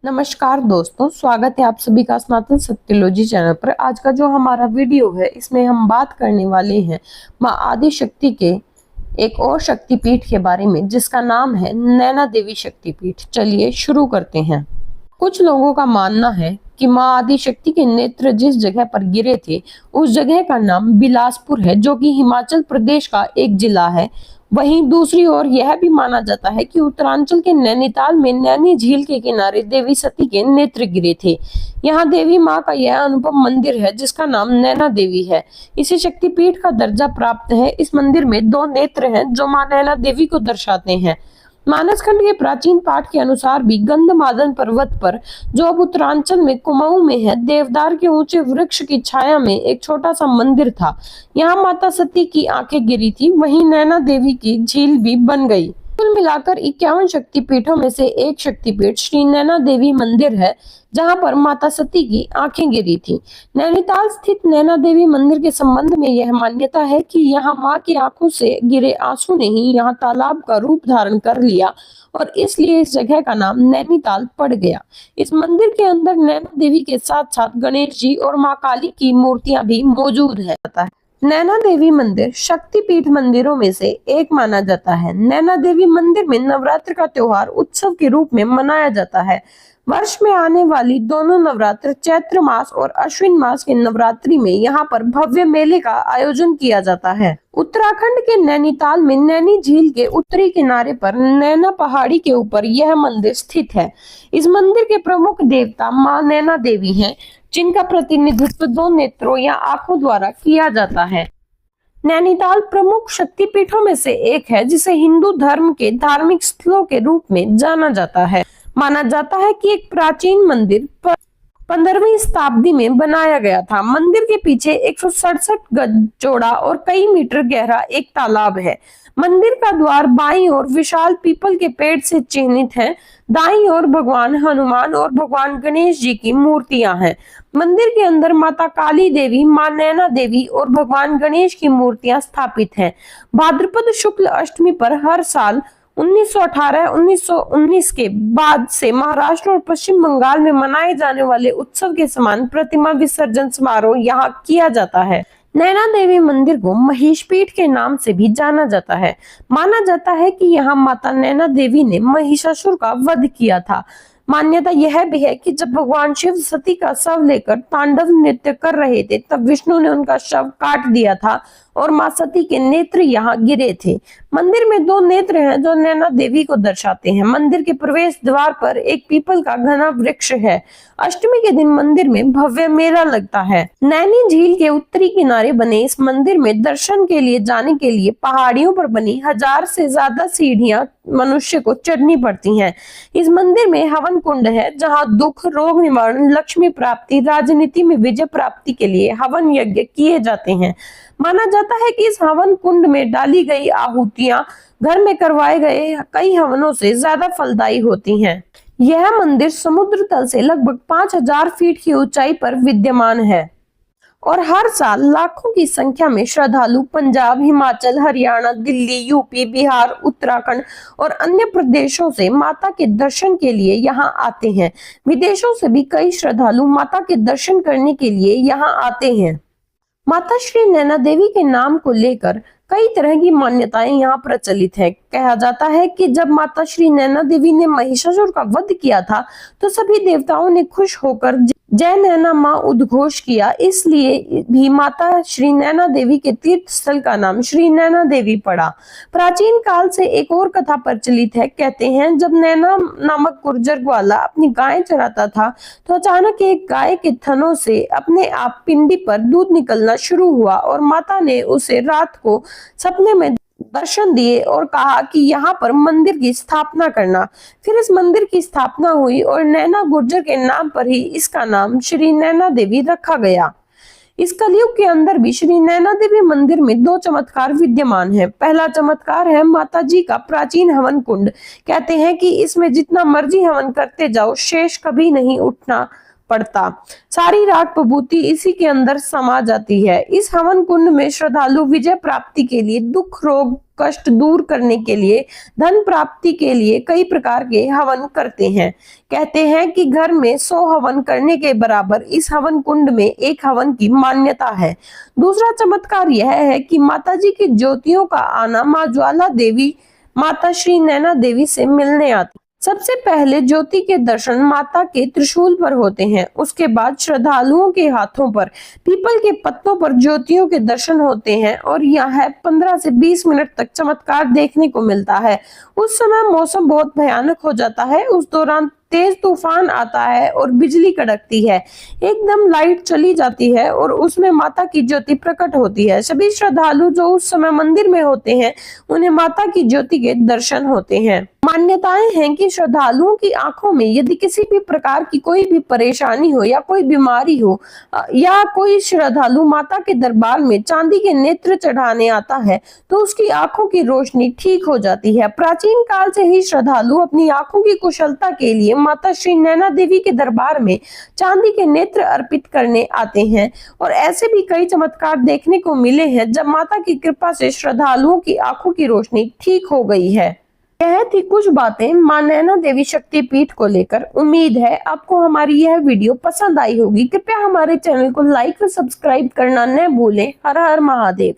नमस्कार दोस्तों, स्वागत है आप सभी का सनातन सत्यलॉजी चैनल पर। आज का जो हमारा वीडियो है इसमें हम बात करने वाले हैं माँ आदि शक्ति के एक और शक्तिपीठ के बारे में, जिसका नाम है नैना देवी शक्तिपीठ। चलिए शुरू करते हैं। कुछ लोगों का मानना है कि माँ आदि शक्ति के नेत्र जिस जगह पर गिरे थे उस जगह का नाम बिलासपुर है, जो कि हिमाचल प्रदेश का एक जिला है। वहीं दूसरी ओर यह भी माना जाता है कि उत्तरांचल के नैनीताल में नैनी झील के किनारे देवी सती के नेत्र गिरे थे। यहाँ देवी माँ का यह अनुपम मंदिर है जिसका नाम नैना देवी है। इसे शक्तिपीठ का दर्जा प्राप्त है। इस मंदिर में दो नेत्र हैं जो माँ नैना देवी को दर्शाते हैं। मानसखंड के प्राचीन पाठ के अनुसार भी गंधमादन पर्वत पर, जो अब उत्तरांचल में कुमाऊं में है, देवदार के ऊंचे वृक्ष की छाया में एक छोटा सा मंदिर था। यहाँ माता सती की आंखें गिरी थी। वहीं नैना देवी की झील भी बन गई। कुल मिलाकर 51 शक्तिपीठों में से एक शक्तिपीठ श्री नैना देवी मंदिर है, जहां पर माता सती की आंखें गिरी थी। नैनीताल स्थित नैना देवी मंदिर के संबंध में यह मान्यता है कि यहाँ माँ की आंखों से गिरे आंसू ने ही यहाँ तालाब का रूप धारण कर लिया और इसलिए इस जगह का नाम नैनीताल पड़ गया। इस मंदिर के अंदर नैना देवी के साथ साथ गणेश जी और माँ काली की मूर्तियां भी मौजूद है। नैना देवी मंदिर शक्तिपीठ मंदिरों में से एक माना जाता है। नैना देवी मंदिर में नवरात्र का त्योहार उत्सव के रूप में मनाया जाता है। वर्ष में आने वाली दोनों नवरात्र, चैत्र मास और अश्विन मास के नवरात्रि में यहाँ पर भव्य मेले का आयोजन किया जाता है। उत्तराखंड के नैनीताल में नैनी झील के उत्तरी किनारे पर नैना पहाड़ी के ऊपर यह मंदिर स्थित है। इस मंदिर के प्रमुख देवता माँ नैना देवी हैं, जिनका प्रतिनिधित्व दो नेत्रों या आंखों द्वारा किया जाता है। नैनीताल प्रमुख शक्तिपीठों में से एक है, जिसे हिंदू धर्म के धार्मिक स्थलों के रूप में जाना जाता है। माना जाता है कि एक प्राचीन मंदिर 15वीं शताब्दी में बनाया गया था। मंदिर के पीछे 167 गज चौड़ा और कई मीटर गहरा एक तालाब है। मंदिर का द्वार बाईं ओर विशाल पीपल के पेड़ से चिन्हित है। दाईं ओर भगवान हनुमान और भगवान गणेश जी की मूर्तियां हैं। मंदिर के अंदर माता काली देवी, माँ नैना देवी और भगवान गणेश की मूर्तियां स्थापित हैं। भाद्रपद शुक्ल अष्टमी पर हर साल 1918-1919 के बाद से महाराष्ट्र और पश्चिम बंगाल में मनाए जाने वाले उत्सव के समान प्रतिमा विसर्जन समारोह यहाँ किया जाता है। नैना देवी मंदिर को महिषपीठ के नाम से भी जाना जाता है। माना जाता है कि यहाँ माता नैना देवी ने महिषासुर का वध किया था। मान्यता यह भी है कि जब भगवान शिव सती का शव लेकर तांडव नृत्य कर रहे थे, तब विष्णु ने उनका शव काट दिया था और मां सती के नेत्र यहाँ गिरे थे। मंदिर में दो नेत्र हैं जो नैना देवी को दर्शाते हैं। मंदिर के प्रवेश द्वार पर एक पीपल का घना वृक्ष है। अष्टमी के दिन मंदिर में भव्य मेला लगता है। नैनी झील के उत्तरी किनारे बने इस मंदिर में दर्शन के लिए जाने के लिए पहाड़ियों पर बनी 1000 से ज्यादा सीढ़ियां मनुष्य को चढ़नी पड़ती हैं। इस मंदिर में हवन कुंड है, जहां दुख, रोग निवारण, लक्ष्मी प्राप्ति, राजनीति में विजय प्राप्ति के लिए हवन यज्ञ किए जाते हैं। माना जाता है कि इस हवन कुंड में डाली गई आहुतियां घर में करवाए गए कई हवनों से ज्यादा फलदायी होती हैं। यह मंदिर समुद्र तल से लगभग 5000 फीट की ऊंचाई पर विद्यमान है और हर साल लाखों की संख्या में श्रद्धालु पंजाब, हिमाचल, हरियाणा, दिल्ली, यूपी, बिहार, उत्तराखंड और अन्य प्रदेशों से माता के दर्शन के लिए यहाँ आते हैं। विदेशों से भी कई श्रद्धालु माता के दर्शन करने के लिए यहाँ आते हैं। माता श्री नैना देवी के नाम को लेकर कई तरह की मान्यताएं यहाँ प्रचलित है। कहा जाता है कि जब माता श्री नैना देवी ने महिषासुर का वध किया था तो सभी देवताओं ने खुश होकर जय नैना माँ उद्घोष किया, इसलिए भी माता श्री नैना देवी के तीर्थ स्थल का नाम श्री नैना देवी पड़ा। प्राचीन काल से एक और कथा प्रचलित है। कहते हैं जब नैना नामक गुर्जर ग्वाला अपनी गाय चराता था तो अचानक एक गाय के थनों से अपने आप पिंडी पर दूध निकलना शुरू हुआ और माता ने उसे रात को सपने में दर्शन दिए और कहा कि यहाँ पर मंदिर की स्थापना करना। फिर इस मंदिर की स्थापना हुई और नैना गुर्जर के नाम पर ही इसका नाम श्री नैना देवी रखा गया। इस कलयुग के अंदर भी श्री नैना देवी मंदिर में दो चमत्कार विद्यमान है। पहला चमत्कार है माता जी का प्राचीन हवन कुंड। कहते हैं कि इसमें जितना मर्जी हवन करते जाओ, शेष कभी नहीं उठना पड़ता। सारी रात विभूति इसी के अंदर समा जाती है। इस हवन कुंड में श्रद्धालु विजय प्राप्ति के लिए, दुख रोग कष्ट दूर करने के लिए, धन प्राप्ति के लिए कई प्रकार के हवन करते हैं। कहते हैं कि घर में 100 हवन करने के बराबर इस हवन कुंड में एक हवन की मान्यता है। दूसरा चमत्कार यह है कि माताजी की ज्योतियों का आना माँ ज्वाला देवी, माता श्री नैना देवी से मिलने आती। सबसे पहले ज्योति के दर्शन माता के त्रिशूल पर होते हैं। उसके बाद श्रद्धालुओं के हाथों पर पीपल के पत्तों पर ज्योतियों के दर्शन होते हैं और यह 15 से 20 मिनट तक चमत्कार देखने को मिलता है। उस समय मौसम बहुत भयानक हो जाता है। उस दौरान तेज तूफान आता है और बिजली कड़कती है। एकदम लाइट चली जाती है और उसमें माता की ज्योति प्रकट होती है। सभी श्रद्धालु जो उस समय मंदिर में होते हैं उन्हें माता की ज्योति के दर्शन होते हैं। मान्यताएं हैं कि श्रद्धालुओं की आंखों में यदि किसी भी प्रकार की कोई भी परेशानी हो या कोई बीमारी हो या कोई श्रद्धालु माता के दरबार में चांदी के नेत्र चढ़ाने आता है तो उसकी आंखों की रोशनी ठीक हो जाती है। प्राचीन काल से ही श्रद्धालु अपनी आंखों की कुशलता के लिए माता श्री नैना देवी के दरबार में चांदी के नेत्र अर्पित करने आते हैं और ऐसे भी कई चमत्कार देखने को मिले हैं जब माता की कृपा से श्रद्धालुओं की आंखों की रोशनी ठीक हो गई है। यह थी कुछ बातें मां नैना देवी शक्ति पीठ को लेकर। उम्मीद है आपको हमारी यह वीडियो पसंद आई होगी। कृपया हमारे चैनल को लाइक और सब्सक्राइब करना न भूलें। हर हर महादेव।